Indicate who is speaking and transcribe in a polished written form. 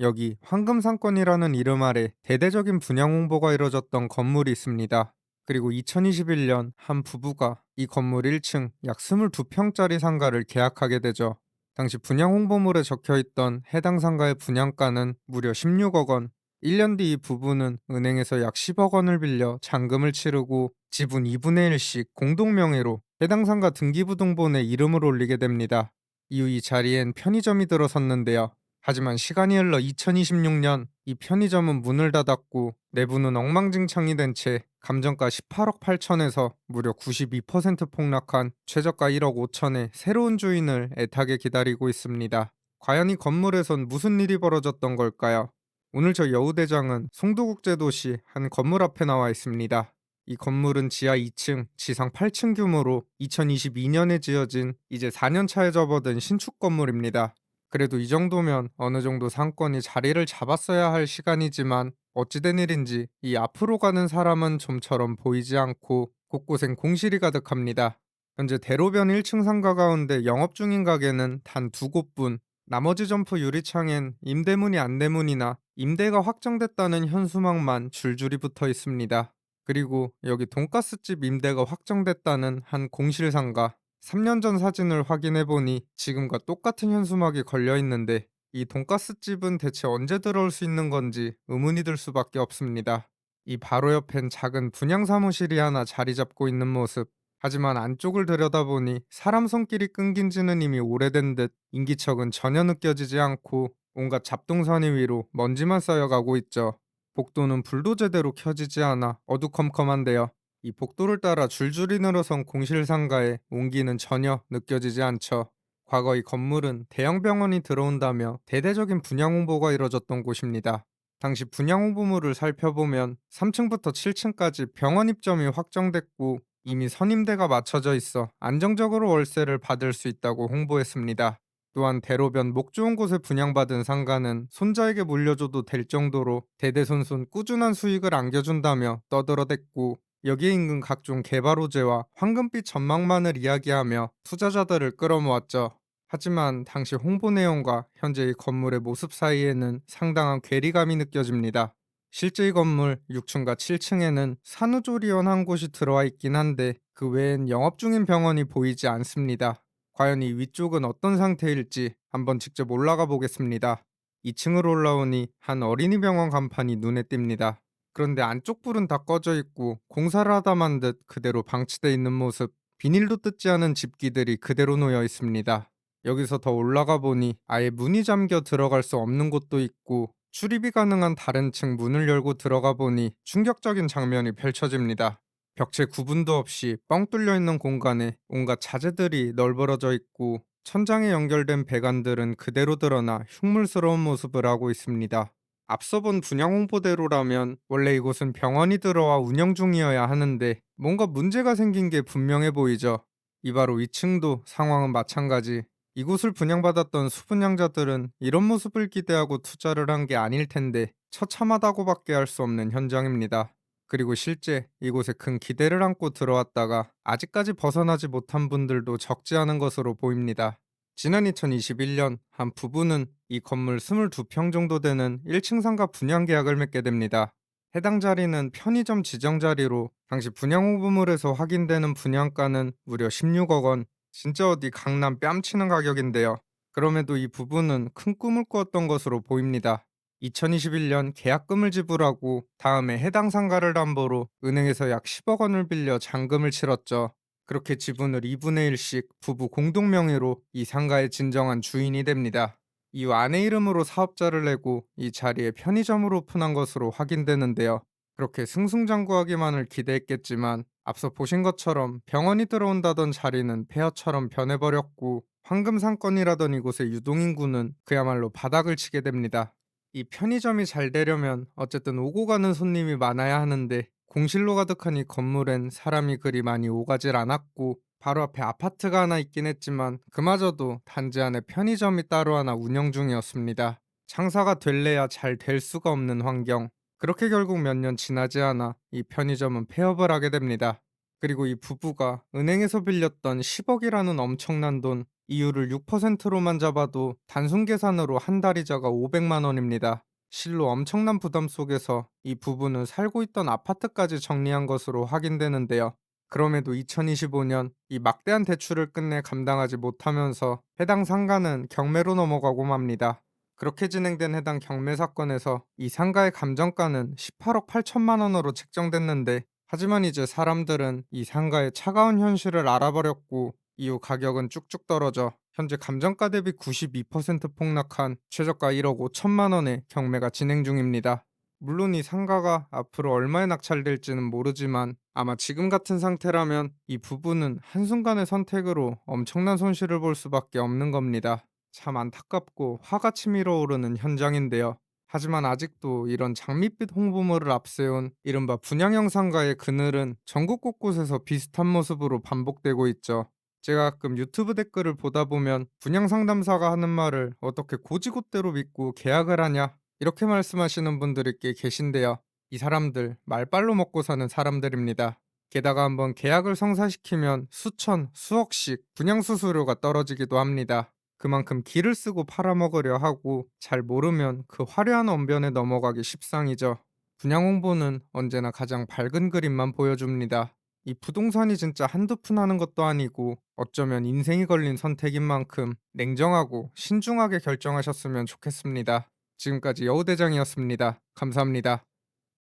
Speaker 1: 여기 황금상권이라는 이름 아래 대대적인 분양 홍보가 이뤄졌던 건물이 있습니다. 그리고 2021년 한 부부가 이 건물 1층 약 22평짜리 상가를 계약하게 되죠. 당시 분양 홍보물에 적혀 있던 해당 상가의 분양가는 무려 16억 원. 1년 뒤 이 부부는 은행에서 약 10억 원을 빌려 잔금을 치르고 지분 2분의 1씩 공동 명의로 해당 상가 등기부등본에 이름을 올리게 됩니다. 이후 이 자리엔 편의점이 들어섰는데요. 하지만 시간이 흘러 2026년 이 편의점은 문을 닫았고 내부는 엉망진창이 된 채 감정가 18억 8천에서 무려 92% 폭락한 최저가 1억 5천의 새로운 주인을 애타게 기다리고 있습니다. 과연 이 건물에선 무슨 일이 벌어졌던 걸까요? 오늘 저 여우대장은 송도국제도시 한 건물 앞에 나와 있습니다. 이 건물은 지하 2층, 지상 8층 규모로 2022년에 지어진 이제 4년 차에 접어든 신축 건물입니다. 그래도 이 정도면 어느 정도 상권이 자리를 잡았어야 할 시간이지만 어찌된 일인지 이 앞으로 가는 사람은 좀처럼 보이지 않고 곳곳엔 공실이 가득합니다. 현재 대로변 1층 상가 가운데 영업 중인 가게는 단 두 곳뿐, 나머지 점포 유리창엔 임대문이 안대문이나 임대가 확정됐다는 현수막만 줄줄이 붙어 있습니다. 그리고 여기 돈가스집 임대가 확정됐다는 한 공실 상가, 3년 전 사진을 확인해 보니 지금과 똑같은 현수막이 걸려 있는데 이 돈가스집은 대체 언제 들어올 수 있는 건지 의문이 들 수밖에 없습니다. 이 바로 옆엔 작은 분양 사무실이 하나 자리 잡고 있는 모습. 하지만 안쪽을 들여다보니 사람 손길이 끊긴 지는 이미 오래된 듯 인기척은 전혀 느껴지지 않고 온갖 잡동사니 위로 먼지만 쌓여가고 있죠. 복도는 불도 제대로 켜지지 않아 어두컴컴한데요. 이 복도를 따라 줄줄이 늘어선 공실 상가에 온기는 전혀 느껴지지 않죠. 과거 이 건물은 대형 병원이 들어온다며 대대적인 분양 홍보가 이뤄졌던 곳입니다. 당시 분양 홍보물을 살펴보면 3층부터 7층까지 병원 입점이 확정됐고 이미 선임대가 맞춰져 있어 안정적으로 월세를 받을 수 있다고 홍보했습니다. 또한 대로변 목 좋은 곳에 분양받은 상가는 손자에게 물려줘도 될 정도로 대대손손 꾸준한 수익을 안겨준다며 떠들어댔고 여기에 인근 각종 개발 호재와 황금빛 전망만을 이야기하며 투자자들을 끌어모았죠. 하지만 당시 홍보 내용과 현재 이 건물의 모습 사이에는 상당한 괴리감이 느껴집니다. 실제 이 건물 6층과 7층에는 산후조리원 한 곳이 들어와 있긴 한데 그 외엔 영업 중인 병원이 보이지 않습니다. 과연 이 위쪽은 어떤 상태일지 한번 직접 올라가 보겠습니다. 2층으로 올라오니 한 어린이병원 간판이 눈에 띕니다. 그런데 안쪽 불은 다 꺼져 있고 공사를 하다만 듯 그대로 방치돼 있는 모습, 비닐도 뜯지 않은 집기들이 그대로 놓여 있습니다. 여기서 더 올라가 보니 아예 문이 잠겨 들어갈 수 없는 곳도 있고 출입이 가능한 다른 층 문을 열고 들어가 보니 충격적인 장면이 펼쳐집니다. 벽체 구분도 없이 뻥 뚫려 있는 공간에 온갖 자재들이 널브러져 있고 천장에 연결된 배관들은 그대로 드러나 흉물스러운 모습을 하고 있습니다. 앞서 본 분양 홍보대로라면 원래 이곳은 병원이 들어와 운영 중이어야 하는데 뭔가 문제가 생긴 게 분명해 보이죠. 이 바로 위층도 상황은 마찬가지. 이곳을 분양받았던 수분양자들은 이런 모습을 기대하고 투자를 한 게 아닐 텐데 처참하다고밖에 할 수 없는 현장입니다. 그리고 실제 이곳에 큰 기대를 안고 들어왔다가 아직까지 벗어나지 못한 분들도 적지 않은 것으로 보입니다. 지난 2021년 한 부부는 이 건물 22평 정도 되는 1층 상가 분양 계약을 맺게 됩니다. 해당 자리는 편의점 지정 자리로 당시 분양 홍보물에서 확인되는 분양가는 무려 16억 원. 진짜 어디 강남 뺨치는 가격인데요. 그럼에도 이 부부는 큰 꿈을 꾸었던 것으로 보입니다. 2021년 계약금을 지불하고 다음에 해당 상가를 담보로 은행에서 약 10억 원을 빌려 잔금을 치렀죠. 그렇게 지분을 2분의 1씩 부부 공동 명의로 이 상가의 진정한 주인이 됩니다. 이후 아내 이름으로 사업자를 내고 이 자리에 편의점을 오픈한 것으로 확인되는데요. 그렇게 승승장구하기만을 기대했겠지만 앞서 보신 것처럼 병원이 들어온다던 자리는 폐허처럼 변해버렸고 황금상권이라던 이곳의 유동인구는 그야말로 바닥을 치게 됩니다. 이 편의점이 잘 되려면 어쨌든 오고 가는 손님이 많아야 하는데 공실로 가득한 이 건물엔 사람이 그리 많이 오가질 않았고 바로 앞에 아파트가 하나 있긴 했지만 그마저도 단지 안에 편의점이 따로 하나 운영 중이었습니다. 장사가 될래야 잘 될 수가 없는 환경. 그렇게 결국 몇 년 지나지 않아 이 편의점은 폐업을 하게 됩니다. 그리고 이 부부가 은행에서 빌렸던 10억이라는 엄청난 돈, 이율을 6%로만 잡아도 단순 계산으로 한 달 이자가 500만 원입니다. 실로 엄청난 부담 속에서 이 부부는 살고 있던 아파트까지 정리한 것으로 확인되는데요. 그럼에도 2025년 이 막대한 대출을 끝내 감당하지 못하면서 해당 상가는 경매로 넘어가고 맙니다. 그렇게 진행된 해당 경매 사건에서 이 상가의 감정가는 18억 8천만 원으로 책정됐는데, 하지만 이제 사람들은 이 상가의 차가운 현실을 알아버렸고 이후 가격은 쭉쭉 떨어져 현재 감정가 대비 92% 폭락한 최저가 1억 5천만 원의 경매가 진행 중입니다. 물론 이 상가가 앞으로 얼마에 낙찰될지는 모르지만 아마 지금 같은 상태라면 이 부부는 한순간의 선택으로 엄청난 손실을 볼 수밖에 없는 겁니다. 참 안타깝고 화가 치밀어 오르는 현장인데요. 하지만 아직도 이런 장밋빛 홍보물을 앞세운 이른바 분양형 상가의 그늘은 전국 곳곳에서 비슷한 모습으로 반복되고 있죠. 제가 가끔 유튜브 댓글을 보다 보면 분양 상담사가 하는 말을 어떻게 고지곳대로 믿고 계약을 하냐, 이렇게 말씀하시는 분들이 꽤 계신데요. 이 사람들 말빨로 먹고 사는 사람들입니다. 게다가 한번 계약을 성사시키면 수천, 수억씩 분양 수수료가 떨어지기도 합니다. 그만큼 기를 쓰고 팔아먹으려 하고 잘 모르면 그 화려한 언변에 넘어가기 십상이죠. 분양 홍보는 언제나 가장 밝은 그림만 보여줍니다. 이 부동산이 진짜 한두 푼 하는 것도 아니고 어쩌면 인생이 걸린 선택인 만큼 냉정하고 신중하게 결정하셨으면 좋겠습니다. 지금까지 여우대장이었습니다. 감사합니다.